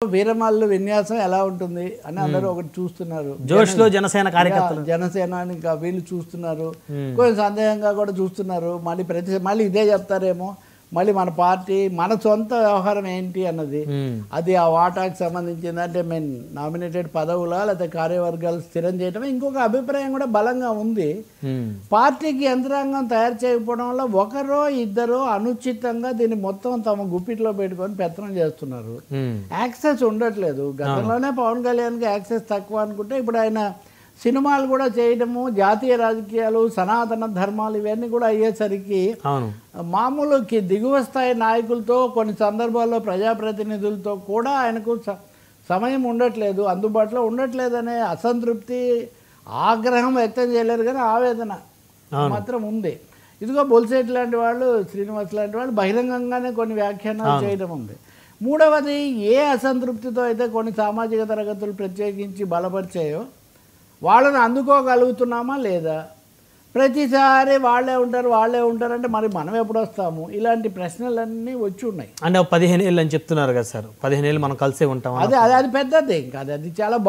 వీరమల్లు విన్యాసం ఎలా ఉంటుంది అని అందరూ ఒకటి చూస్తున్నారు. జోష్లో జనసేన కార్యకర్తలు జనసేన ఇంకా వీళ్ళు చూస్తున్నారు, కొంచెం సందేహంగా కూడా చూస్తున్నారు. మళ్ళీ ఇదే చెప్తారేమో, మళ్ళీ మన పార్టీ మన సొంత వ్యవహారం ఏంటి అన్నది, అది ఆ వాటాకి సంబంధించింది అంటే మెయిన్ నామినేటెడ్ పదవులా లేకపోతే కార్యవర్గాలు స్థిరం చేయటం ఇంకొక అభిప్రాయం కూడా బలంగా ఉంది. పార్టీకి యంత్రాంగం తయారు చేయకపోవడం వల్ల ఒకరో ఇద్దరో అనుచితంగా దీన్ని మొత్తం తమ గుప్పిట్లో పెట్టుకొని పెత్తనం చేస్తున్నారు. యాక్సెస్ ఉండట్లేదు. గతంలోనే పవన్ కళ్యాణ్కి యాక్సెస్ తక్కువ అనుకుంటే ఇప్పుడు ఆయన సినిమాలు కూడా చేయడము, జాతీయ రాజకీయాలు, సనాతన ధర్మాలు ఇవన్నీ కూడా అయ్యేసరికి మామూలు దిగువ స్థాయి నాయకులతో కొన్ని సందర్భాల్లో ప్రజాప్రతినిధులతో కూడా ఆయనకు సమయం ఉండట్లేదు, అందుబాటులో ఉండట్లేదనే అసంతృప్తి, ఆగ్రహం వ్యక్తం చేయలేరు కానీ ఆవేదన మాత్రం ఉంది. ఇదిగో బొలిశెట్టి లాంటి వాళ్ళు, శ్రీనివాస్ లాంటి వాళ్ళు బహిరంగంగానే కొన్ని వ్యాఖ్యానాలు చేయడం ఉంది. మూడవది, ఏ అసంతృప్తితో అయితే కొన్ని సామాజిక తరగతులు ప్రత్యేకించి బలపరిచాయో వాళ్ళని అందుకోగలుగుతున్నామా లేదా? ప్రతిసారి వాళ్ళే ఉంటారు అంటే మరి మనం ఎప్పుడు వస్తాము? ఇలాంటి ప్రశ్నలన్నీ వచ్చి ఉన్నాయి. అంటే 15 ఏళ్ళు అని చెప్తున్నారు కదా సార్, 15 ఏళ్ళు మనం కలిసే ఉంటాం. అది పెద్దది, ఇంకా అది చాలా